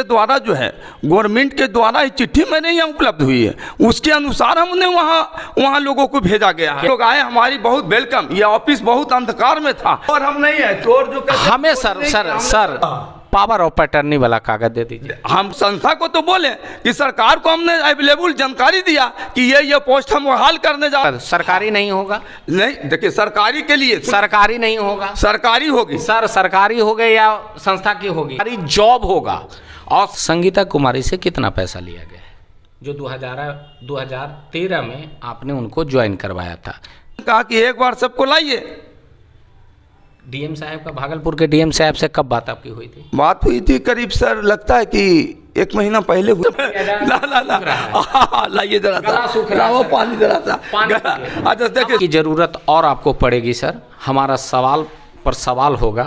द्वारा जो है गवर्नमेंट के द्वारा ये चिट्ठी मैंने यहाँ उपलब्ध हुई है, उसके अनुसार हमने वहाँ लोगों को भेजा गया है। लोग आए, हमारी बहुत वेलकम। ये ऑफिस बहुत अंधकार में था और हम नहीं है चोर जो हमें सर पावर ऑफ अटर्नी वाला कागज दे दीजिए। हम संस्था को तो बोले कि सरकार को हमने अवेलेबल जानकारी दिया कि ये पोस्ट हम बहाल करने जा रहे। सरकारी नहीं होगा? नहीं, देखिए सरकारी के लिए सरकारी नहीं होगा, सरकारी होगी सर। सरकारी होगी या संस्था की होगी, सरकारी जॉब होगा। और संगीता कुमारी से कितना पैसा लिया गया है जो 2013 में आपने उनको ज्वाइन करवाया था? कहा कि एक बार सबको लाइए। डीएम साहब का, भागलपुर के डीएम साहब से कब बात आपकी हुई थी? बात हुई थी करीब सर लगता है कि 1 महीना पहले हुई। लाइए जरा सा वो पानी, जरा सा अच्छा देखिए की जरूरत और आपको पड़ेगी सर। हमारा सवाल पर सवाल होगा,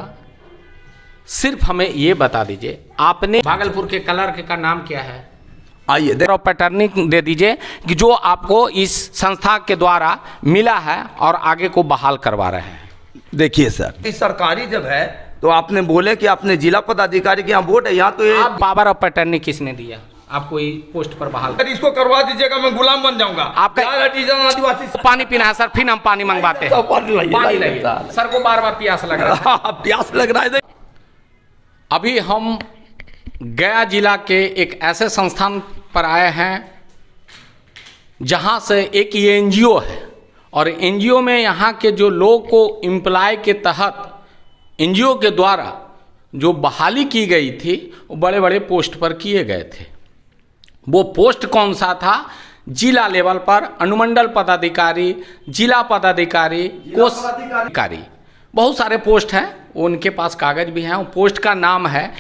सिर्फ हमें ये बता दीजिए आपने भागलपुर के क्लर्क का नाम क्या है? आइए पैटर्नी दे दीजिए कि जो आपको इस संस्था के द्वारा मिला है और आगे को बहाल करवा रहे हैं। देखिए सर, सरकारी जब है तो आपने बोले कि आपने जिला पदाधिकारी के यहाँ वोट है, यहाँ तो ये पावर ऑफ अटर्नी किसने दिया आपको ये पोस्ट पर बहाल? इसको करवा दीजिएगा, मैं गुलाम बन जाऊंगा। आपका आदिवासी पानी पीना है सर, फिर हम पानी मंगवाते हैं। पानी लाइए सर को बार बार प्यास लग रहा है। प्यास लग रहा है। अभी हम गया जिला के एक ऐसे संस्थान पर आए हैं जहां से एक ये एनजीओ है और एनजीओ में यहाँ के जो लोग को एम्प्लॉय के तहत एनजीओ के द्वारा जो बहाली की गई थी वो बड़े बड़े पोस्ट पर किए गए थे। वो पोस्ट कौन सा था? जिला लेवल पर अनुमंडल पदाधिकारी, जिला पदाधिकारी, कोष अधिकारी, बहुत सारे पोस्ट हैं। उनके पास कागज भी हैं। वो पोस्ट का नाम है,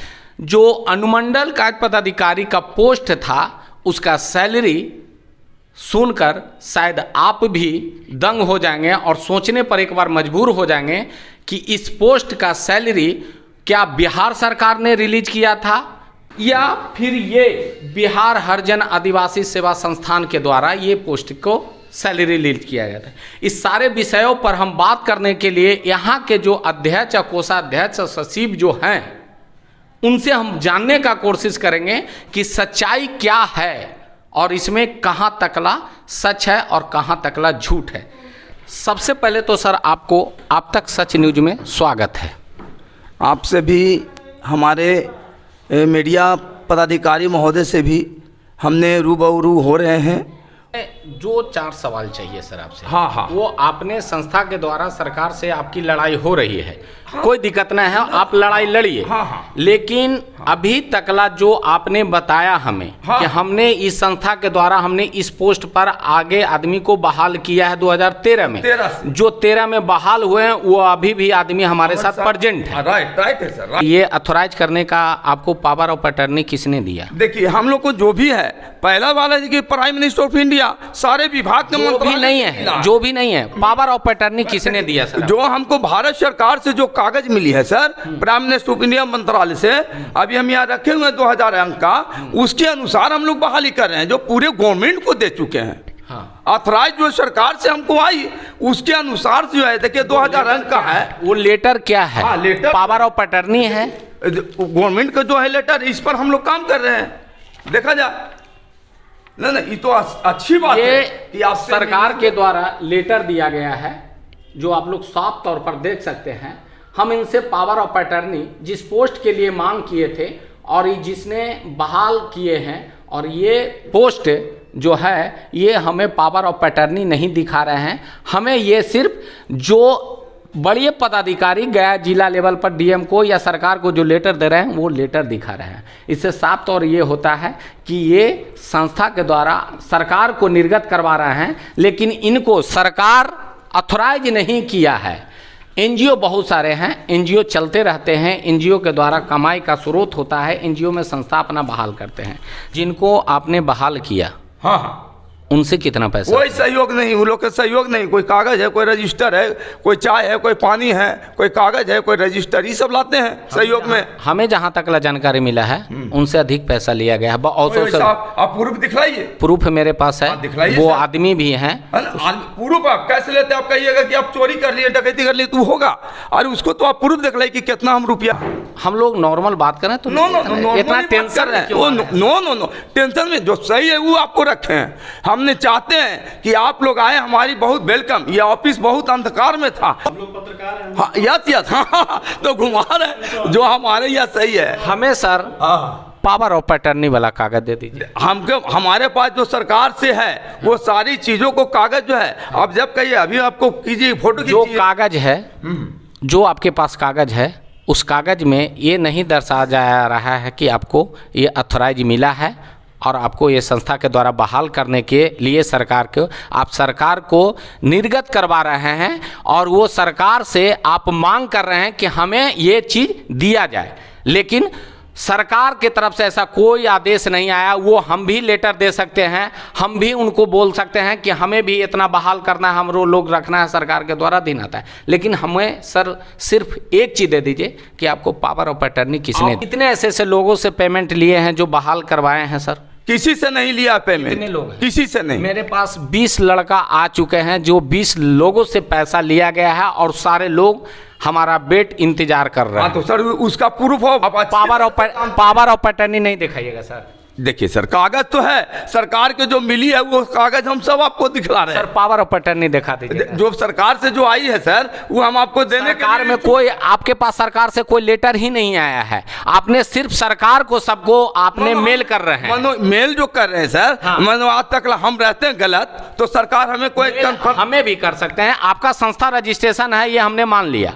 जो अनुमंडल कार्य पदाधिकारी का पोस्ट था उसका सैलरी सुनकर शायद आप भी दंग हो जाएंगे और सोचने पर एक बार मजबूर हो जाएंगे कि इस पोस्ट का सैलरी क्या बिहार सरकार ने रिलीज किया था या फिर ये बिहार हरिजन आदिवासी सेवा संस्थान के द्वारा ये पोस्ट को सैलरी रिलीज किया गया था। इस सारे विषयों पर हम बात करने के लिए यहाँ के जो अध्यक्ष, कोषाध्यक्ष, सचिव जो हैं उनसे हम जानने का कोशिश करेंगे कि सच्चाई क्या है और इसमें कहाँ तकला सच है और कहाँ तकला झूठ है। सबसे पहले तो सर आपको आप तक सच न्यूज में स्वागत है। आपसे भी, हमारे मीडिया पदाधिकारी महोदय से भी हमने रूबरू हो रहे हैं। जो 4 सवाल चाहिए सर आपसे। हाँ। वो आपने संस्था के द्वारा सरकार से आपकी लड़ाई हो रही है। कोई दिक्कत नहीं है, आप लड़ाई लड़िए। लेकिन अभी तकला जो आपने बताया हमें कि हमने इस संस्था के द्वारा हमने इस पोस्ट पर आगे आदमी को बहाल किया है 2013 में। जो 13 में बहाल हुए हैं वो अभी भी आदमी हमारे साथ प्रेजेंट है। राइट है सर। ये अथोराइज करने का आपको पावर ऑफ अटर्नी किसने दिया? देखिए हम लोग को जो भी है, पहला वाला कि प्राइम मिनिस्टर ऑफ इंडिया, सारे विभाग के जो भी नहीं है पावर ऑफ अटर्नी किसने दिया सर? जो हमको भारत सरकार से जो कागज मिली है sir, prime minister of India मंत्रालय से, अभी हम यहाँ रखे हुए 2000 अंक का, उसके अनुसार हम लोग बहाली कर रहे हैं, जो पूरे गवर्नमेंट को दे चुके हैं। ऑथराइज जो सरकार से हमको आई उसके अनुसार जो है, देखिए 2000 अंक का है। वो लेटर क्या है? लेटर पावर ऑफ अटर्नी है गवर्नमेंट का जो है लेटर, इस पर हम लोग काम कर रहे हैं। देखा जाए नहीं, ये तो अच्छी बात है कि आप सरकार के द्वारा लेटर दिया गया है, जो आप लोग साफ तौर पर देख सकते हैं। हम इनसे पावर ऑफ अटर्नी जिस पोस्ट के लिए मांग किए थे और जिसने बहाल किए हैं, और ये पोस्ट जो है ये हमें पावर ऑफ अटर्नी नहीं दिखा रहे हैं। हमें ये सिर्फ जो बड़े पदाधिकारी गया जिला लेवल पर डीएम को या सरकार को जो लेटर दे रहे हैं वो लेटर दिखा रहे हैं। इससे साफ तौर ये होता है कि ये संस्था के द्वारा सरकार को निर्गत करवा रहे हैं, लेकिन इनको सरकार अथोराइज नहीं किया है। एनजीओ बहुत सारे हैं, एनजीओ चलते रहते हैं, एनजीओ के द्वारा कमाई का स्रोत होता है, एनजीओ में संस्था अपना बहाल करते हैं। जिनको आपने बहाल किया, हाँ, उनसे कितना पैसा? कोई सहयोग नहीं, उन लोग का सहयोग नहीं। कोई कागज है, कोई रजिस्टर है, कोई चाय है, कोई पानी है, कोई कागज है, कोई रजिस्टर, ये सब लाते हैं सहयोग में। हमें जहाँ तक जानकारी मिला है उनसे अधिक पैसा लिया गया है। आप प्रूफ दिखलाइए। प्रूफ मेरे पास है, वो आदमी भी हैं। प्रूफ आप कैसे लेते हैं? आप कहिएगा कि आप चोरी कर लिए, डकैती कर लिए तो होगा, और उसको तो आप प्रूफ दिखलाइए कि कितना हम रुपया हम लोग नॉर्मल बात करें तो इतना टेंशन है क्यों? नो टेंशन में जो सही है वो आपको रखे हैं। हमने चाहते हैं कि आप लोग आए, हमारी बहुत वेलकम। ये ऑफिस बहुत अंधकार में था। हम लोग पत्रकार हैं। हाँ, यस हाँ, तो घुमा रहे जो हमारे यहाँ सही है। हमें सर पावर ऑफ अटर्नी वाला कागज दे दीजिए। हमको हमारे पास जो सरकार से है वो सारी चीजों को कागज जो है, अब जब कहिए अभी आपको कीजिए फोटो जो कागज है, जो आपके पास कागज है, उस कागज में ये नहीं दर्शाया जा रहा है कि आपको ये अथॉराइज मिला है और आपको ये संस्था के द्वारा बहाल करने के लिए सरकार को, आप सरकार को निर्गत करवा रहे हैं और वो सरकार से आप मांग कर रहे हैं कि हमें ये चीज़ दिया जाए, लेकिन सरकार की तरफ से ऐसा कोई आदेश नहीं आया। वो हम भी लेटर दे सकते हैं, हम भी उनको बोल सकते हैं कि हमें भी इतना बहाल करना है, हम लोग रखना है, सरकार के द्वारा दिन आता है, लेकिन हमें सर सिर्फ एक चीज़ दे दीजिए कि आपको पावर ऑफ अटर्नी किसने, कितने ऐसे लोगों से पेमेंट लिए हैं जो बहाल करवाए हैं सर? किसी से नहीं लिया पेमेंट। कितने लोग हैं? किसी से नहीं। मेरे पास 20 लड़का आ चुके हैं जो 20 लोगों से पैसा लिया गया है और सारे लोग हमारा बेट इंतजार कर रहे हैं। तो सर उसका प्रूफ हो। पावर ऑफ अटर्नी नहीं दिखाइएगा सर। देखिए सर, कागज तो है सरकार के जो मिली है, वो कागज हम सब आपको दिखला रहे हैं। सर पावर ऑफ अटर्नी दिखा दीजिए। जो सरकार से जो आई है सर, वो हम आपको देने सरकार में कोई, आपके पास सरकार से कोई लेटर ही नहीं आया है। आपने सिर्फ सरकार को सबको आपने मेल कर रहे हैं। मेल जो कर रहे हैं सर, मानो आज तक हम रहते हैं गलत, तो सरकार हमें कोई हमें भी कर सकते हैं। आपका संस्था रजिस्ट्रेशन है, ये हमने मान लिया।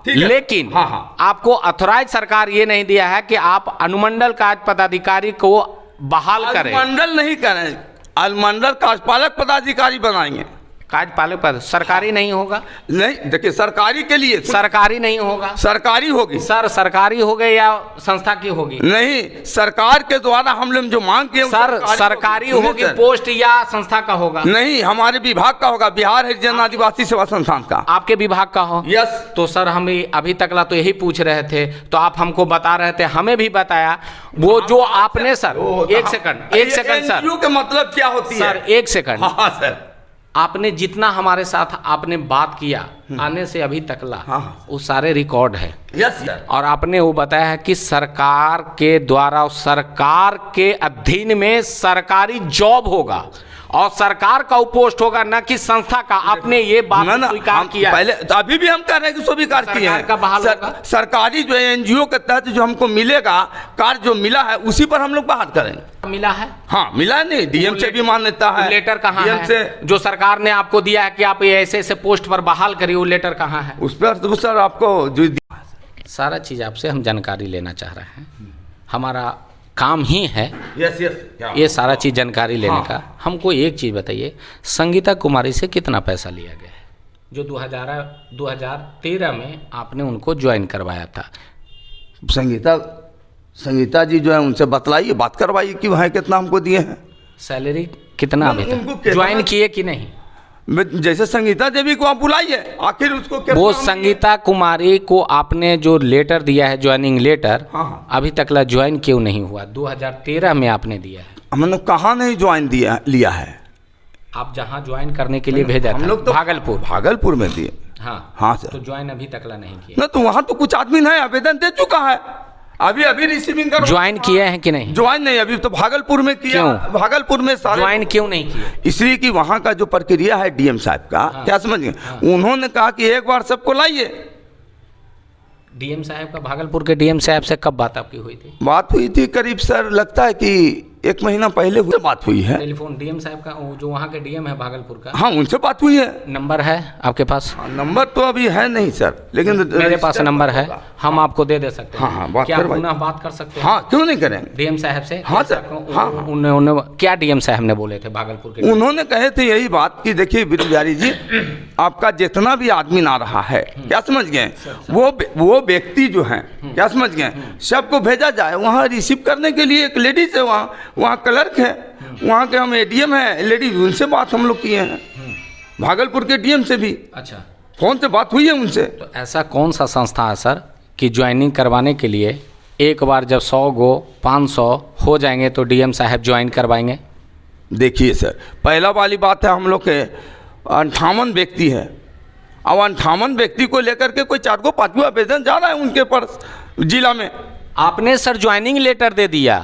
लेकिन आपको अथॉराइज सरकार ये नहीं दिया है कि आप अनुमंडल कार्य पदाधिकारी को बहाल करें। अनुमंडल नहीं करें, अनुमंडल कार्यपालक पदाधिकारी बनाएंगे। कार्यपालक पद सरकारी नहीं होगा। नहीं, देखिए सरकारी के लिए सरकारी नहीं होगा, सरकारी होगी सर। सरकारी हो गई या संस्था की होगी? नहीं, सरकार के द्वारा हम लोग जो मांग किए सर सरकारी होगी, पोस्ट या संस्था का होगा? नहीं, हमारे विभाग का होगा, बिहार हरिजन आदिवासी सेवा संस्थान का। आपके विभाग का हो? यस। तो सर हम अभी तकला तो यही पूछ रहे थे, तो आप हमको बता रहे थे, हमें भी बताया वो जो आपने सर एक सेकंड सर का मतलब क्या होती है सर? एक सेकंड। हाँ सर, आपने जितना हमारे साथ आपने बात किया आने से अभी तकला, वो सारे रिकॉर्ड है। Yes sir. और आपने वो बताया है कि सरकार के द्वारा, सरकार के अधीन में सरकारी जॉब होगा और सरकार का पोस्ट होगा, न कि संस्था का। आपने ये बात स्वीकार किया पहले, तो अभी भी हम कह रहे हैं कि स्वीकार किए हैं। सरकारी जो एनजीओ के तहत जो हमको मिलेगा, कार्य जो मिला है, उसी पर हम लोग बहाल करेंगे। मिला है? हाँ मिला नहीं, डीएम से भी मान्यता है। लेटर कहाँ है जो सरकार ने आपको दिया है कि आप ये ऐसे ऐसे पोस्ट पर बहाल करिए, वो लेटर कहाँ है? उस पर तो सर आपको जो सारा चीज आपसे हम जानकारी लेना चाह रहे हैं, हमारा काम ही है। यस ये सारा चीज़ जानकारी लेने का। हमको एक चीज़ बताइए, संगीता कुमारी से कितना पैसा लिया गया है जो 2013 में आपने उनको ज्वाइन करवाया था? संगीता जी जो है उनसे बतलाइए, बात करवाइए कि वहाँ कितना हमको दिए हैं। सैलरी कितना अभी तक ज्वाइन किए कि नहीं? जैसे संगीता देवी को आप बुलाइए, आखिर उसको वो संगीता कुमारी को आपने जो लेटर दिया है, ज्वाइनिंग लेटर, अभी तक ला ज्वाइन क्यों नहीं हुआ? 2013 में आपने दिया है। हमने कहाँ नहीं ज्वाइन लिया है। आप जहाँ ज्वाइन करने के लिए भेजा हम लोग तो भागलपुर में दिए। हाँ सर। तो ज्वाइन अभी तक ला नहीं किया ना, तो वहाँ तो कुछ आदमी नहीं आवेदन दे चुका है, अभी रिसीविंग कर। ज्वाइन किए हैं कि नहीं? ज्वाइन नहीं, अभी तो भागलपुर में किया। क्यों? भागलपुर में सारे ज्वाइन क्यों नहीं किया? इसलिए कि वहाँ का जो प्रक्रिया है डीएम साहब का, क्या समझ गए, उन्होंने कहा कि एक बार सबको लाइए। डीएम साहब का, भागलपुर के डीएम साहब से कब बात आपकी हुई थी? बात हुई थी करीब सर लगता है कि 1 महीना पहले बात हुई है। टेलीफोन डीएम साहब का, जो वहाँ के डीएम है भागलपुर का, हाँ उनसे बात हुई है। नंबर है आपके पास? नंबर तो अभी है नहीं सर, लेकिन मेरे पास नंबर है, हम आपको दे सकते हैं। हाँ, क्या पुनः बात कर सकते हैं? हाँ क्यों नहीं करेंगे डीएम साहब से? हाँ सर। उन्होंने क्या डीएम साहब ने बोले थे भागलपुर के? उन्होंने कहे थे यही बात कि देखिए बिरजारी जी, आपका जितना भी आदमी आ रहा है, क्या समझ गए, वो व्यक्ति जो है, क्या समझ गए, सबको भेजा जाए। वहाँ रिसीव करने के लिए एक लेडीज है, वहाँ क्लर्क है, वहाँ के हम एडीएम है लेडीज, उनसे बात हम लोग किए हैं, भागलपुर के डीएम से भी। अच्छा, फोन से बात हुई है उनसे। तो ऐसा कौन सा संस्था है सर कि ज्वाइनिंग करवाने के लिए एक बार जब 100 गो 500 हो जाएंगे तो डीएम साहब ज्वाइन करवाएंगे? देखिए सर, पहला वाली बात है, हम लोग के 58 व्यक्ति है, अब 58 व्यक्ति को लेकर के कोई 4 को 5 आवेदन जा रहा है उनके पर जिला में। आपने सर ज्वाइनिंग लेटर दे दिया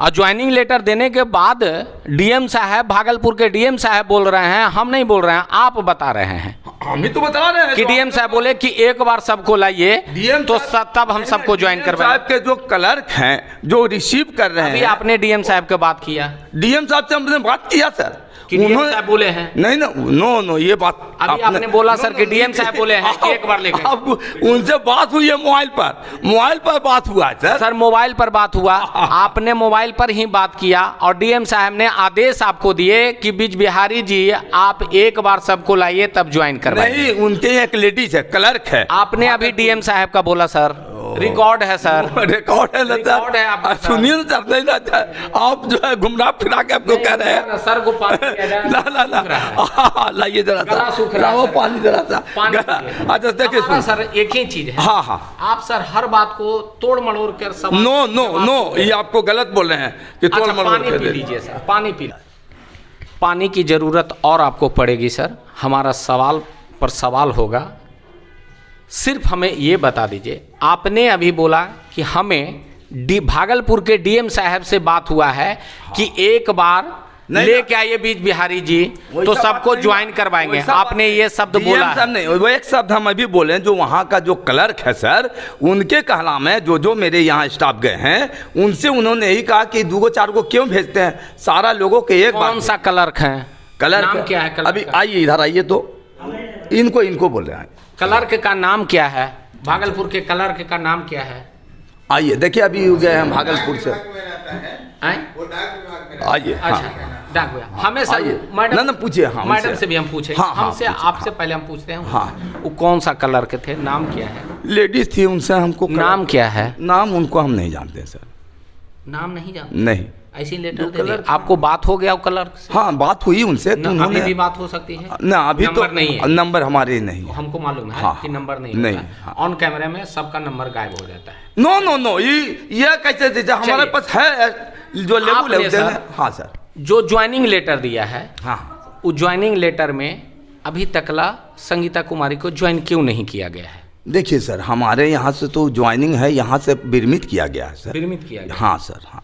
और ज्वाइनिंग लेटर देने के बाद डीएम साहब, भागलपुर के डीएम साहब बोल रहे हैं, हम नहीं बोल रहे हैं, आप बता रहे हैं। हम ही तो बता रहे हैं कि डीएम साहब बोले कि एक बार सबको लाइए तो तब हम सबको ज्वाइन करवाएं। साहब के जो क्लर्क हैं जो रिसीव कर रहे अभी हैं, आपने डीएम साहब के बात किया, डीएम साहब से हमने बात किया सर कि डीएम साहब बोले हैं। नहीं ना, नो ये बात अभी आपने बोला सर कि डीएम साहब बोले हैं कि एक बार लेके उनसे बात हुई है मोबाइल पर बात हुआ है सर मोबाइल पर बात हुआ, आपने मोबाइल पर ही बात किया और डीएम साहब ने आदेश आपको दिए कि बीज बिहारी जी आप एक बार सबको लाइए तब ज्वाइन करवाइए। नहीं, उनके एक लेडीज है, क्लर्क है। आपने अभी डीएम साहब का बोला सर, रिकॉर्ड है सर, रिकॉर्ड है ना सर, सुनिए ना सर, नहीं ना आप जो है घुमरा फिरा के आपको कह रहे हैं सर को ना लाइए जरा सा वो पानी जरा सा। अच्छा देखिए सर, एक ही चीज है, हाँ आप सर हर बात को तोड़ मड़ोड़ कर सब नो ये आपको गलत बोल रहे हैं कि तोड़ मड़ोड़। पानी पी लीजिए सर, पानी की जरूरत और आपको पड़ेगी सर। हमारा सवाल पर सवाल होगा, सिर्फ हमें ये बता दीजिए, आपने अभी बोला कि हमें भागलपुर के डीएम साहब से बात हुआ है कि एक बार लेके आइए बीज बिहारी जी तो सबको ज्वाइन करवाएंगे, आपने ये शब्द बोला है। नहीं, वो एक शब्द हम अभी बोले, जो वहाँ का जो क्लर्क है सर, उनके कहना में जो मेरे यहाँ स्टाफ गए हैं उनसे उन्होंने यही कहा कि 2-4 को क्यों भेजते हैं, सारा लोगों के एक बार। कौन सा क्लर्क है, क्लर्क क्या है? अभी आइए इधर आइए, तो इनको बोल रहे हैं। क्लर्क का नाम क्या है, भागलपुर के क्लर्क का नाम क्या है? आइए देखिए, अभी गए हम भागलपुर से, आइए। अच्छा डाक भैया, हमें सर मैडम ना पूछिए, हाँ मैडम से भी हम पूछे, हमसे आपसे पहले हम पूछते हैं। हाँ, वो कौन सा क्लर्क थे, नाम क्या है? लेडीज थी, उनसे हमको नाम क्या है? नाम उनको हम नहीं जानते सर, नाम नहीं जानते? नहीं, ऐसी लेटर दे दिया। आपको बात हो गया वो क्लर्क से? हाँ बात हुई उनसे, तो अभी भी बात हो सकती है ना, अभी तो नहीं है, नंबर हमारे नहीं, हमको मालूम है कि नंबर नहीं होता, ऑन कैमरे में सबका नंबर गायब हो जाता है। नो ये कैसे दीजिए, हमारे पास है जो लेबल है। हाँ सर, जो ज्वाइनिंग लेटर दिया है, हाँ, उस ज्वाइनिंग लेटर में अभी तकला संगीता कुमारी को ज्वाइन क्यों नहीं किया गया है? देखिए सर, हमारे यहाँ से तो ज्वाइनिंग है, यहाँ से विरमित किया गया है सर। विरमित किया गया? हाँ सर, हाँ।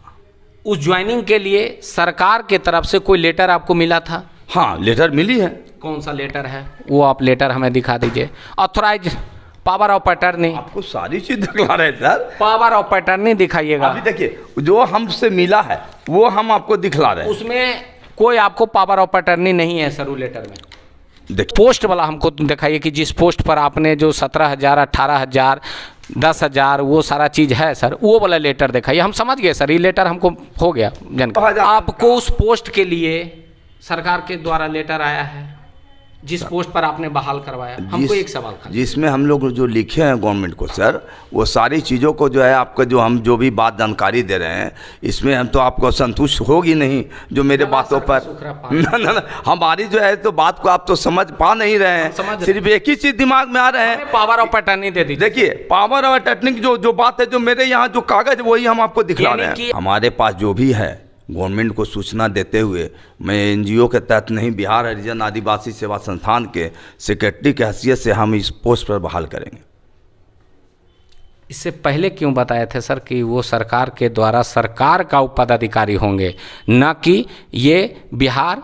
उस ज्वाइनिंग के लिए सरकार के तरफ से कोई लेटर आपको मिला था? हाँ, लेटर मिली है। कौन सा लेटर है वो, आप लेटर हमें दिखा दीजिए। ऑथराइज पावर ऑफ अटर्नी, आपको सारी चीज दिखला रहे हैं सर, पावर ऑफ अटर्नी दिखाइएगा। अभी देखिए जो हमसे मिला है वो हम आपको दिखला रहे हैं, उसमें कोई आपको पावर ऑफ अटर्नी नहीं है सर। वो लेटर में देखिए, पोस्ट वाला हमको दिखाइए कि जिस पोस्ट पर आपने जो 17,000, 18,000, 10,000 वो सारा चीज़ है सर, वो वाला लेटर दिखाइए। हम समझ गए सर, ये लेटर हमको हो गया जानकारी। आपको उस पोस्ट के लिए सरकार के द्वारा लेटर आया है जिस पोस्ट पर आपने बहाल करवाया? हमको एक सवाल था, जिसमें हम लोग जो लिखे हैं गवर्नमेंट को सर, वो सारी चीज़ों को जो है आपका जो हम जो भी बात जानकारी दे रहे हैं, इसमें हम तो आपको संतुष्ट होगी नहीं जो मेरे बातों पर ना, हमारी जो है तो बात को आप तो समझ पा नहीं रहे हैं, सिर्फ एक ही चीज़ दिमाग में आ रहे हैं, पावर ऑफ अटर्नी दे दीजिए। देखिए पावर ऑफ अटर्नी की जो बात है, जो मेरे यहाँ जो कागज वही हम आपको दिखला रहे हैं। हमारे पास जो भी है गवर्नमेंट को सूचना देते हुए, मैं एनजीओ के तहत नहीं, बिहार हरिजन आदिवासी सेवा संस्थान के सेक्रेटरी की हैसियत से हम इस पोस्ट पर बहाल करेंगे। इससे पहले क्यों बताए थे सर कि वो सरकार के द्वारा सरकार का पदाधिकारी होंगे, न कि ये बिहार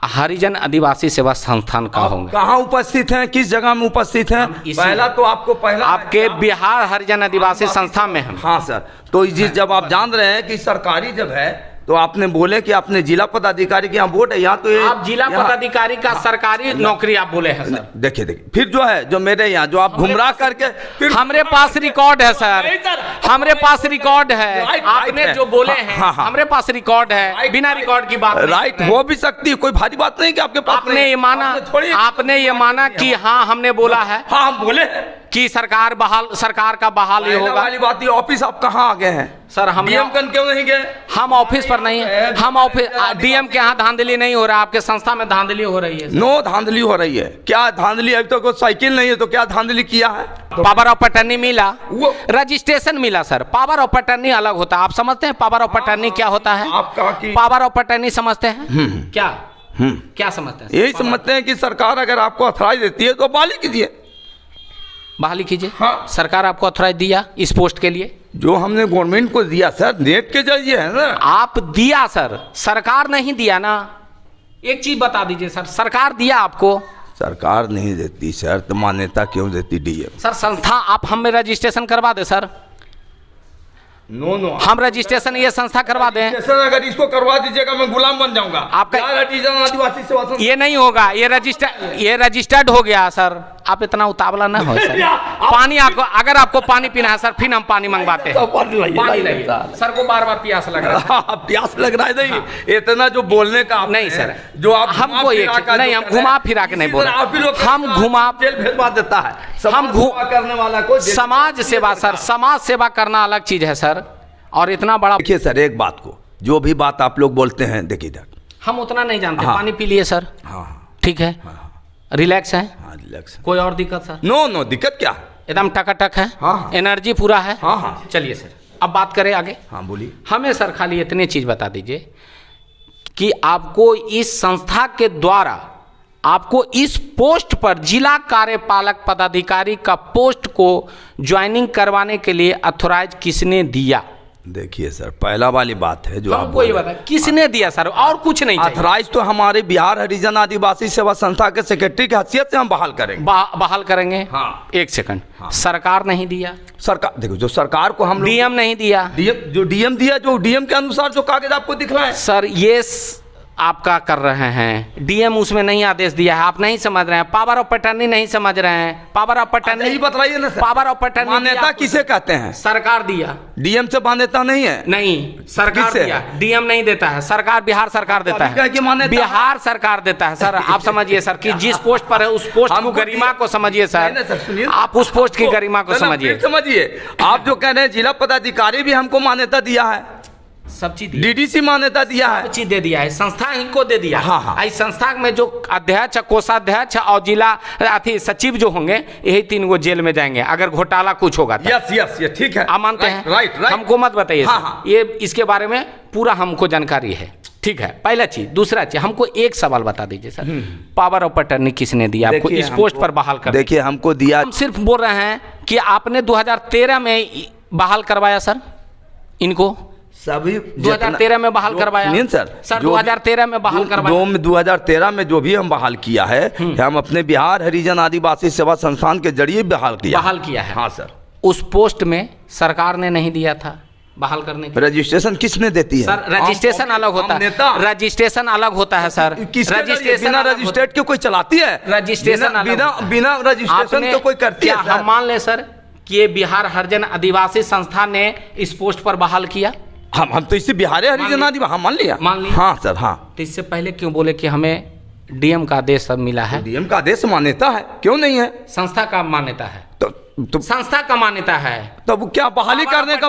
हरिजन आदिवासी सेवा संस्थान का होंगे? कहाँ उपस्थित हैं, किस जगह में उपस्थित हैं? पहला तो आपको आपके बिहार हरिजन आदिवासी संस्थान में हम। हाँ सर, तो जब आप जान रहे हैं कि सरकारी जब है, तो आपने बोले कि आपने जिला पदाधिकारी के यहाँ वोट है, यहाँ तो आप जिला पदाधिकारी का सरकारी नौकरी आप बोले हैं सर। देखिए फिर जो है जो मेरे यहाँ जो आप गुमराह करके, फिर हमरे पास रिकॉर्ड है सर, हमरे पास रिकॉर्ड है, आपने जो बोले हैं हमरे पास रिकॉर्ड है, बिना रिकॉर्ड की बात राइट हो भी सकती है, कोई भारी बात नहीं कि आपके पास। आपने ये माना कि हाँ हमने बोला है, हाँ हम बोले कि सरकार का बहाल ही होगा। वाली बात, ऑफिस आप कहाँ आ गए हैं सर? हम डीएम क्यों नहीं गए? हम ऑफिस पर नहीं, हम ऑफिस डीएम के यहाँ धांधली नहीं हो रहा, आपके संस्था में धांधली हो रही है। नो धांधली हो रही है, क्या धांधली? अभी तो कोई साइकिल नहीं है तो क्या धांधली किया है? पावर ऑफ अटर्नी मिला, रजिस्ट्रेशन मिला सर। पावर ऑफ अटर्नी अलग होता है, आप समझते हैं पावर ऑफ अटर्नी क्या होता है? आप कहा कि पावर ऑफ अटर्नी समझते हैं क्या? क्या समझते हैं? यही समझते हैं कि सरकार अगर आपको अथॉराइज देती है तो बहाली कीजिए। बहाली कीजिए। हाँ। सरकार आपको ऑथराइज दिया इस पोस्ट के लिए? जो हमने गवर्नमेंट को दिया सर, नेट के जरिए है ना। आप दिया सर, सरकार नहीं दिया ना। एक चीज बता दीजिए सर, सरकार दिया आपको? सरकार नहीं देती सर, तो मान्यता क्यों देती डीएम? सर संस्था आप हम में रजिस्ट्रेशन करवा दे सर। नो नो, हम रजिस्ट्रेशन ये संस्था करवा दें। सर अगर इसको करवा दीजिएगा मैं गुलाम बन जाऊंगा। आपका आदिवासी सेवा संस्था ये नहीं होगा, ये रजिस्टर्ड हो गया सर। आप इतना उतावला ना हो सर। पानी आपको, अगर आपको पानी पीना है सर, फिर हम पानी मंगवाते हैं। पानी लाइए। सर को बार बार प्यास लग रहा है। प्यास लग रहा है नहीं, इतना जो बोलने का नहीं सर, जो आप हमको ये नहीं, हम घुमा फिरा के नहीं बोल रहे, हम घुमा जेल भेजवा देता है। हम करने वाला को समाज सेवा सर, समाज सेवा करना अलग चीज है सर। और इतना बड़ा देखिए सर, एक बात को, जो भी बात आप लोग बोलते हैं, देखिए इधर हम उतना नहीं जानते। हाँ। पानी पी लिए सर, हाँ ठीक है, रिलैक्स है, हाँ रिलैक्स। कोई और दिक्कत सर? नो नो, दिक्कत क्या? एकदम टकाटक है, हाँ। एनर्जी पूरा है। हाँ हाँ चलिए सर, अब बात करें आगे। हाँ बोलिए। हमें सर खाली इतनी चीज बता दीजिए कि आपको इस संस्था के द्वारा आपको इस पोस्ट पर जिला कार्यपालक पदाधिकारी का पोस्ट को ज्वाइनिंग करवाने के लिए अथोराइज किसने दिया? देखिए सर, पहला वाली बात है जो आप हमको ये बता, किसने दिया सर? और कुछ नहीं चाहिए। अथराइज तो हमारे बिहार हरिजन आदिवासी सेवा संस्था के सेक्रेटरी की हैसियत से हम बहाल करेंगे। बहाल करेंगे? हाँ। एक सेकंड, सरकार नहीं दिया? सरकार देखो, जो सरकार को हम डीएम नहीं दिया? डीएम दिया, जो डीएम के अनुसार जो कागज आपको दिखलाए सर ये आपका कर रहे हैं, डीएम उसमें नहीं आदेश दिया है, आप नहीं समझ रहे हैं। पावर ऑफ अटर्नी नहीं समझ रहे हैं। पावर ऑफ अटर्नी नहीं बताइए ना सर, पावर ऑफ अटर्नी मान्यता किसे कहते हैं? सरकार दिया। डीएम से मान्यता नहीं है? नहीं, सरकार किससे? दिया, डीएम नहीं देता है, सरकार, बिहार सरकार देता अभी क्या कि है, मान्यता बिहार सरकार देता है सर। आप समझिए सर कि जिस पोस्ट पर है उस पोस्ट को, गरिमा को समझिए नहीं, सर, सर, सुनिए। आप उस पोस्ट की गरिमा को समझिए। समझिए, आप जो कह रहे हैं जिला पदाधिकारी भी हमको मान्यता दिया है, सब चीज डीडीसी मान्यता दिया है, सब चीज दे दिया है, संस्था इनको दे दिया। हाँ, हाँ। इस संस्था में जो अध्यक्ष, कोषाध्यक्ष और जिला सचिव जो होंगे, यही 3 गो जेल में जाएंगे अगर घोटाला कुछ होगा तो। यस यस, ये ठीक है, आप मानते हैं? राइट। हमको मत बताइए हाँ, सर। हाँ। ये इसके बारे में पूरा हमको जानकारी है, ठीक है, पहला चीज। दूसरा चीज, हमको एक सवाल बता दीजिए सर, पावर ऑफ अटर्नी किसने दिया आपको इस पोस्ट पर बहाल कर? देखिए हमको दिया, हम सिर्फ बोल रहे हैं कि आपने 2013 में बहाल करवाया सर इनको, सभी 2013 में बहाल करवाया सर 2013 में बहाल करवाया। 2013 में जो भी हम बहाल किया है, हम अपने बिहार हरिजन आदिवासी सेवा संस्थान के जरिए बहाल किया है। हाँ सर। उस पोस्ट में सरकार ने नहीं दिया था बहाल करने के? रजिस्ट्रेशन किसने देती है सर? रजिस्ट्रेशन अलग होता है, रजिस्ट्रेशन अलग होता है सर। रजिस्ट्रेशन बिना रजिस्ट्रेट के कोई चलाती है? रजिस्ट्रेशन बिना रजिस्ट्रेशन के कोई करती है? हम मान ले सर कि ये बिहार हरिजन आदिवासी संस्था ने इस पोस्ट पर बहाल किया, हम तो इससे बिहार हरिजन आदिवासी, हाँ मान लिया। हाँ सर, हाँ। तो इससे पहले क्यों बोले कि हमें डीएम का आदेश सब मिला है? डीएम का आदेश मान्यता है, क्यों नहीं है? संस्था का मान्यता है, तो संस्था का मान्यता है, तब क्या बहाली करने का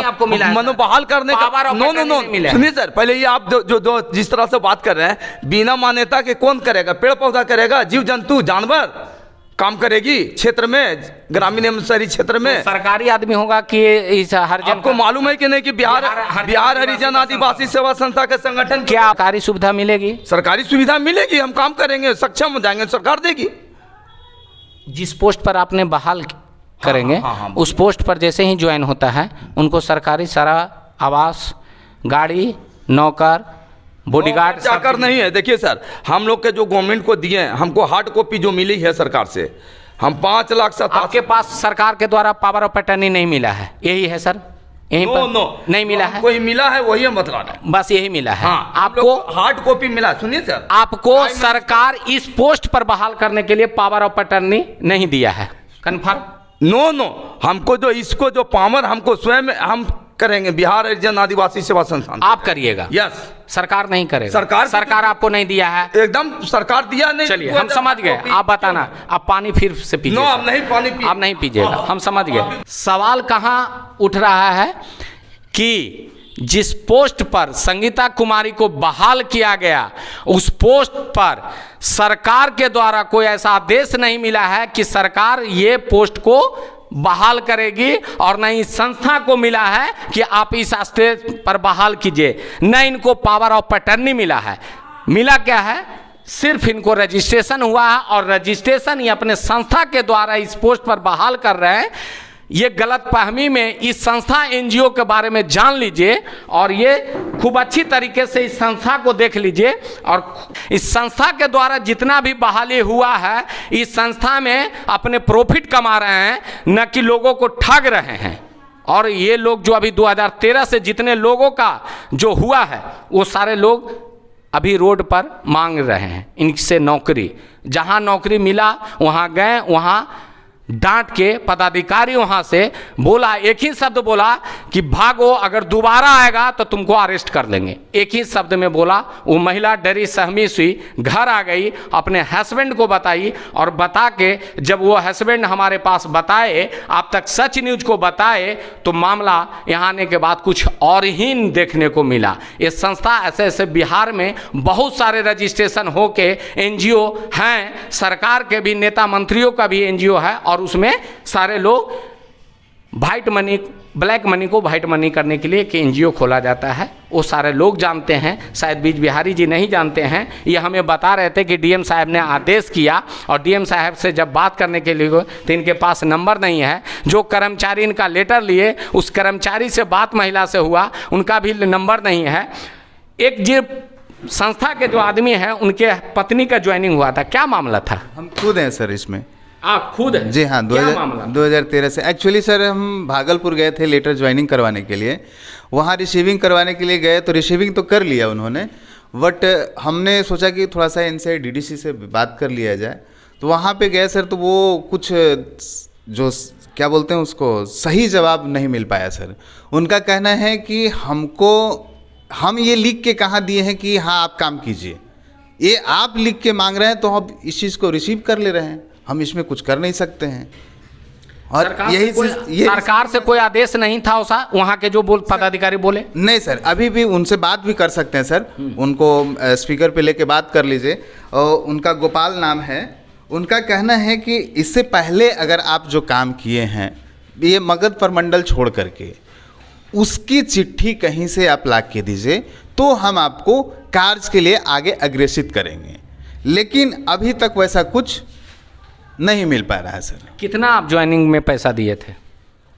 आपको मिला? मनो बहाल करने का? नो नो नो, सुनिए सर, पहले ये आप जो जिस तरह से बात कर रहे हैं, बिना मान्यता के कौन करेगा? पेड़ पौधा करेगा, जीव जंतु जानवर काम करेगी क्षेत्र में, ग्रामीण एवं शहरी क्षेत्र में? तो सरकारी आदमी होगा कि इस हरिजन? आपको मालूम है कि नहीं कि बिहार हरिजन आदिवासी सेवा संस्था के संगठन क्या सरकारी सुविधा मिलेगी? सरकारी सुविधा मिलेगी, हम काम करेंगे, सक्षम हो जाएंगे, सरकार देगी। जिस पोस्ट पर आपने बहाल करेंगे, हाँ, उस पोस्ट पर जैसे ही ज्वाइन होता है उनको सरकारी सारा आवास, गाड़ी, नौकर, बॉडीगार्ड जाकर नहीं है। देखिए सर, हम लोग के जो गवर्नमेंट को दिए हैं, हमको हार्ड कॉपी जो मिली है सरकार से, हम 5,87,000। आपके पास सरकार के द्वारा पावर ऑफ अटर्नी नहीं मिला है, यही है सर? यही नहीं मिला है? कोई मिला है वही हम बता रहे हैं, बस यही मिला है। हाँ, आपको हार्ड कॉपी मिला। सुनिए सर, आपको सरकार इस पोस्ट पर बहाल करने के लिए पावर ऑफ अटर्नी नहीं दिया है, कन्फर्म? नो, हमको जो इसको जो पावर हमको स्वयं हम करेंगे, बिहार हरिजन आदिवासी सेवा संस्थान आप करिएगा? यस। सरकार नहीं करेगा? सरकार आपको नहीं दिया है? एकदम सरकार दिया नहीं। चलिए हम समझ गए, आप बताना, आप पानी फिर से पीजिए। नो, नहीं पानी आप नहीं पीजिएगा, हम समझ गए। सवाल कहाँ उठ रहा है कि जिस पोस्ट पर संगीता कुमारी को बहाल किया गया, उस पोस्ट पर सरकार के द्वारा कोई ऐसा आदेश नहीं मिला है कि सरकार ये पोस्ट को बहाल करेगी, और न ही संस्था को मिला है कि आप इस स्टेज पर बहाल कीजिए, न इनको पावर ऑफ अटर्नी मिला है। मिला क्या है? सिर्फ इनको रजिस्ट्रेशन हुआ है और रजिस्ट्रेशन ही अपने संस्था के द्वारा इस पोस्ट पर बहाल कर रहे हैं। ये गलत फहमी में इस संस्था एनजीओ के बारे में जान लीजिए और ये खूब अच्छी तरीके से इस संस्था को देख लीजिए। और इस संस्था के द्वारा जितना भी बहाली हुआ है, इस संस्था में अपने प्रॉफिट कमा रहे हैं, न कि लोगों को ठग रहे हैं। और ये लोग जो अभी 2013 से जितने लोगों का जो हुआ है, वो सारे लोग अभी रोड पर मांग रहे हैं इनसे नौकरी। जहां नौकरी मिला वहां गए, वहां डांट के पदाधिकारी वहां से बोला, एक ही शब्द बोला कि भागो, अगर दोबारा आएगा तो तुमको अरेस्ट कर लेंगे। एक ही शब्द में बोला। वो महिला डरी सहमी हुई, घर आ गई, अपने हस्बैंड को बताई और बता के जब वो हस्बैंड हमारे पास बताए, आप तक सच न्यूज को बताए, तो मामला यहाँ आने के बाद कुछ और ही देखने को मिला। ये संस्था ऐसे ऐसे बिहार में बहुत सारे रजिस्ट्रेशन हो के एनजीओ हैं, सरकार के भी नेता मंत्रियों का भी एनजीओ है, और उसमें सारे लोग वाइट मनी, ब्लैक मनी को वाइट मनी करने के लिए एक एनजीओ खोला जाता है। वो सारे लोग जानते हैं, शायद बीज बिहारी जी नहीं जानते हैं। ये हमें बता रहे थे कि डीएम साहब ने आदेश किया, और डीएम साहब से जब बात करने के लिए तो इनके पास नंबर नहीं है। जो कर्मचारी इनका लेटर लिए, उस कर्मचारी से बात महिला से हुआ, उनका भी नंबर नहीं है। एक जो संस्था के जो आदमी हैं, उनके पत्नी का ज्वाइनिंग हुआ था, क्या मामला था? हम खुद हैं सर इसमें। आप खुद हैं? जी हाँ, 2013 से एक्चुअली सर हम भागलपुर गए थे लेटर ज्वाइनिंग करवाने के लिए। वहाँ रिसीविंग करवाने के लिए गए तो रिसीविंग तो कर लिया उन्होंने, बट हमने सोचा कि थोड़ा सा इनसे डीडीसी से बात कर लिया जाए। तो वहाँ पे गए सर, तो वो कुछ जो क्या बोलते हैं उसको, सही जवाब नहीं मिल पाया सर। उनका कहना है कि हम ये लिख के कहाँ दिए हैं कि हाँ आप काम कीजिए, ये आप लिख के मांग रहे हैं तो हम इस चीज़ को रिसीव कर ले रहे हैं, हम इसमें कुछ कर नहीं सकते हैं। और सरकार से कोई आदेश नहीं था वहाँ के जो पदाधिकारी बोले? नहीं सर, अभी भी उनसे बात भी कर सकते हैं सर, उनको स्पीकर पे लेके बात कर लीजिए। उनका गोपाल नाम है। उनका कहना है कि इससे पहले अगर आप जो काम किए हैं, ये मगध प्रमंडल छोड़ करके, उसकी चिट्ठी कहीं से आप ला के दीजिए तो हम आपको कार्य के लिए आगे अग्रेसित करेंगे। लेकिन अभी तक वैसा कुछ नहीं मिल पा रहा है सर। कितना आप ज्वाइनिंग में पैसा दिए थे?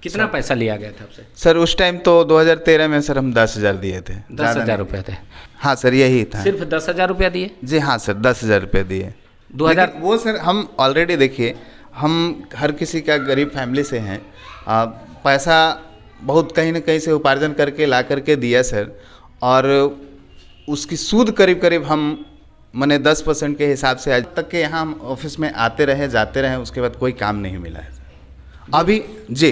कितना पैसा लिया गया था आपसे? सर उस टाइम तो 2013 में सर हम 10,000 दिए थे। 10,000 रुपये थे? हाँ सर, यही था। सिर्फ 10,000 रुपया दिए? जी हाँ सर, 10,000 रुपये दिए। 2000 वो सर हम ऑलरेडी देखिए, हम हर किसी का गरीब फैमिली से हैं, पैसा बहुत कहीं ना कहीं से उपार्जन करके ला करके दिया सर, और उसकी सूद करीब करीब हम मैंने 10% के हिसाब से आज तक के यहाँ हम ऑफिस में आते रहे जाते रहे, उसके बाद कोई काम नहीं मिला है अभी। जी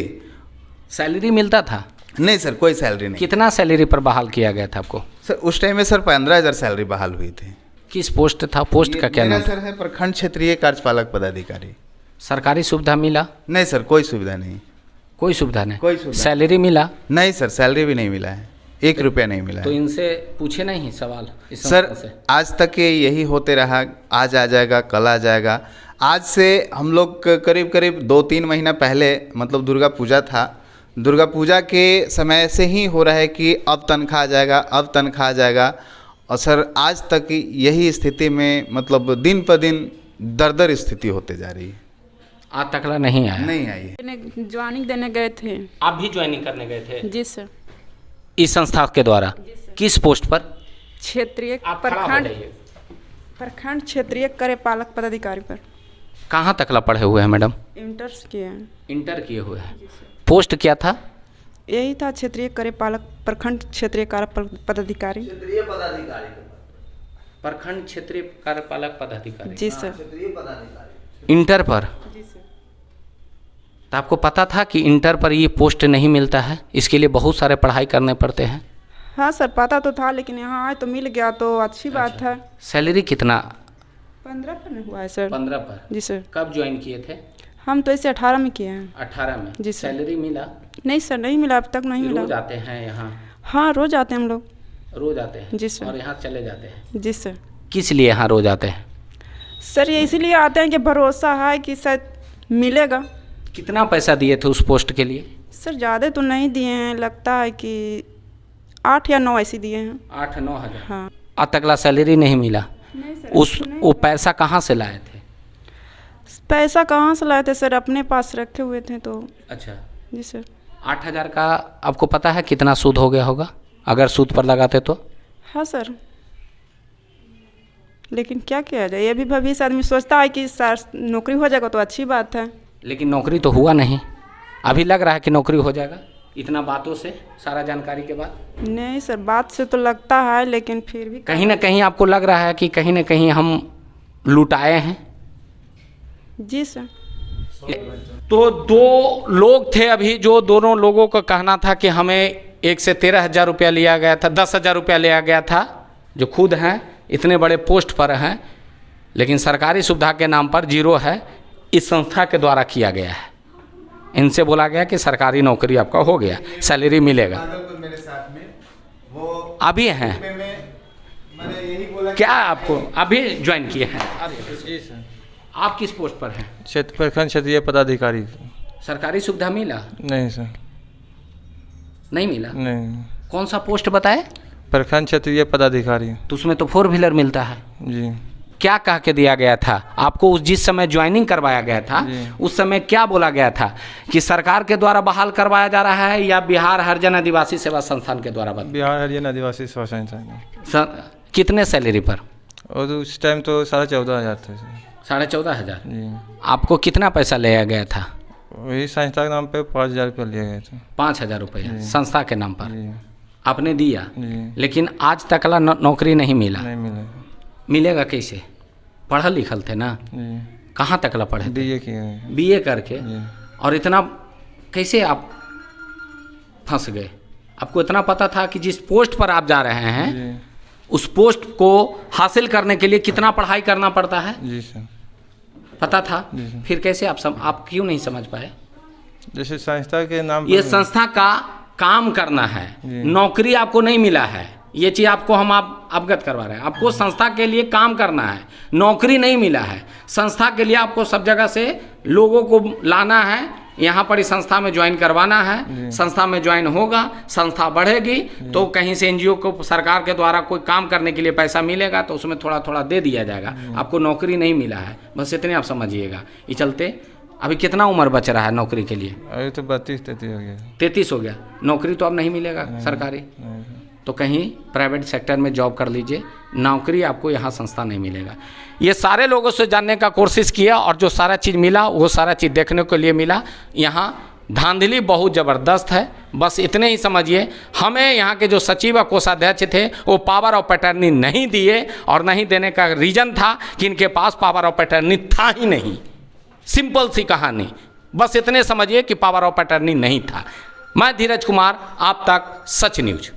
सैलरी मिलता था? नहीं सर, कोई सैलरी नहीं। कितना सैलरी पर बहाल किया गया था आपको? सर उस टाइम में सर 15,000 सैलरी बहाल हुई थी। किस पोस्ट था? पोस्ट का क्या नाम सर है? प्रखंड क्षेत्रीय कार्यपालक पदाधिकारी। सरकारी सुविधा मिला? नहीं सर, कोई सुविधा नहीं। कोई सुविधा नहीं? कोई सुविधा। सैलरी मिला? नहीं सर, सैलरी भी नहीं मिला है, 1 रुपया नहीं मिला। तो इनसे पूछे नहीं सवाल सर? आज तक यही होते रहा, आज आ जाएगा कल आ जाएगा। आज से हम लोग करीब करीब 2-3 महीना पहले, मतलब दुर्गा पूजा था, दुर्गा पूजा के समय से ही हो रहा है कि अब तनख्वाह आ जाएगा, अब तनख्वाह आ जाएगा। और सर आज तक यही स्थिति में, मतलब दिन पर दिन दरदर स्थिति होते जा रही है। आज तकला नहीं आया? नहीं आई है। ज्वाइनिंग देने गए थे। आप भी ज्वाइनिंग करने गए थे? जी सर। इस संस्था के द्वारा? किस पोस्ट पर? क्षेत्रीय प्रखंड क्षेत्रीय कार्यपालक पदाधिकारी पर। कहाँ तकला पढ़े हुए हैं मैडम? इंटर किए हैं। इंटर किए हुए हैं। पोस्ट क्या था? यही था, क्षेत्रीय कार्यपालक, प्रखंड क्षेत्रीय कार्यपालक पदाधिकारी। प्रखंड क्षेत्रीय कार्यपालक पदाधिकारी। जी सर। इंटर पर? जी सर। तो आपको पता था कि इंटर पर ये पोस्ट नहीं मिलता है, इसके लिए बहुत सारे पढ़ाई करने पड़ते हैं? हाँ सर, पता तो था, लेकिन यहाँ आए तो मिल गया तो अच्छी बात है। सैलरी कितना? 15 पर हुआ है सर। 15 पर? जी सर। कब ज्वाइन किए थे? हम तो इसे 18 में किए हैं। 18 में? जी सर। सैलरी मिला? नहीं सर, नहीं मिला, अब तक नहीं मिला। रोज आते हैं यहाँ? हाँ रोज आते हैं हम लोग। रोज आते हैं? जी सर। और यहाँ चले जाते हैं? जी सर। किस लिए यहाँ रोज आते हैं? सर ये इसीलिए आते हैं कि भरोसा है कि शायद मिलेगा। कितना पैसा दिए थे उस पोस्ट के लिए? सर ज़्यादा तो नहीं दिए हैं, लगता है कि 8 या 9 ऐसे दिए हैं। 8-9 हज़ार? हाँ। आज तकला सैलरी नहीं मिला? नहीं सर, उस नहीं। वो पैसा कहाँ से लाए थे? पैसा कहाँ से लाए थे सर, अपने पास रखे हुए थे तो। अच्छा, जी सर। 8,000 का आपको पता है कितना सूद हो गया होगा अगर सूद पर लगाते तो? हाँ सर, लेकिन क्या किया जाए, ये भी भविष्य आदमी सोचता है कि सर नौकरी हो जाएगा तो अच्छी बात है। लेकिन नौकरी तो हुआ नहीं। अभी लग रहा है कि नौकरी हो जाएगा इतना बातों से, सारा जानकारी के बाद? नहीं सर, बात से तो लगता है, लेकिन फिर भी कहीं ना कहीं आपको लग रहा है कि कहीं ना कहीं हम लुटाए हैं? जी सर। तो 2 लोग थे अभी, जो दोनों लोगों का कहना था कि हमें 1 से 13,000 रुपया लिया गया था, 10,000 रुपया लिया गया था, जो खुद हैं इतने बड़े पोस्ट पर हैं, लेकिन सरकारी सुविधा के नाम पर जीरो है, इस संस्था के द्वारा किया गया है। इनसे बोला गया कि सरकारी नौकरी आपका हो गया, सैलरी मिलेगा। भागलपुर मेरे साथ में वो अभी हैं? मैंने यही बोला क्या आपको अभी ज्वाइन किए हैं? जी सर, आप किस पोस्ट पर हैं? प्रखंड क्षेत्रीय पदाधिकारी। सरकारी सुविधा मिला? नहीं सर, नहीं मिला। नहीं। कौन सा पोस्ट बताए? प्रखंड क्षेत्रीय पदाधिकारी। तो उसमें तो 4 व्हीलर मिलता है। जी। क्या कह के दिया गया था आपको? उस जिस समय ज्वाइनिंग करवाया गया था उस समय क्या बोला गया था कि सरकार के द्वारा बहाल करवाया जा रहा है या बिहार हरिजन आदिवासी सेवा संस्थान के द्वारा? बिहार हरिजन आदिवासी सेवा संस्थान। कितने सैलरी पर? और उस टाइम तो 14,500 था सर। 14,500। जी। आपको कितना पैसा लिया गया था? वही संस्था के नाम पे 5,000 रुपया लिया गया था। 5,000 रुपया संस्था के नाम पर जी। आपने दिया, जी। लेकिन आज तक नौकरी नहीं मिला। नहीं मिला। मिलेगा कैसे? पढ़ल लिखल थे ना? जी। कहाँ तक ला पढ़े थे? BA किया है। BA करके। जी। और इतना कैसे आप फंस गए? आपको इतना पता था कि जिस पोस्ट पर आप जा रहे हैं जी। उस पोस्ट को हासिल करने के लिए कितना पढ़ाई करना पड़ता है? जी सर। पता था? जी सर। फिर कैसे आप क्यों नहीं समझ पाए? जैसे संस्था के नाम ये पर- संस्था का काम करना है, जी। नौकरी आपको नहीं मिला है, ये चीज़ आपको हम आप अवगत करवा रहे हैं। आपको संस्था के लिए काम करना है, नौकरी नहीं मिला है। संस्था के लिए आपको सब जगह से लोगों को लाना है, यहाँ पर इस संस्था में ज्वाइन करवाना है। संस्था में ज्वाइन होगा, संस्था बढ़ेगी तो कहीं से NGO को सरकार के द्वारा कोई काम करने के लिए पैसा मिलेगा तो उसमें थोड़ा थोड़ा दे दिया जाएगा। आपको नौकरी नहीं मिला है, बस इतने आप समझिएगा। ये चलते अभी कितना उम्र बच रहा है नौकरी के लिए? अभी तो 32-33 हो गया। 33 हो गया। नौकरी तो अब नहीं मिलेगा सरकारी, नहीं सर। तो कहीं प्राइवेट सेक्टर में जॉब कर लीजिए, नौकरी आपको यहाँ संस्था नहीं मिलेगा। ये सारे लोगों से जानने का कोशिश किया और जो सारा चीज़ मिला वो सारा चीज़ देखने को लिए मिला। यहाँ धांधली बहुत ज़बरदस्त है। बस इतने ही समझिए, हमें यहाँ के जो सचिव व कोषाध्यक्ष थे वो पावर ऑफ अटर्नी नहीं दिए, और नहीं देने का रीज़न था कि इनके पास पावर ऑफ अटर्नी था ही नहीं। सिंपल सी कहानी, बस इतने समझिए कि पावर ऑफ अटर्नी नहीं था। मैं धीरज कुमार, आप तक सच न्यूज।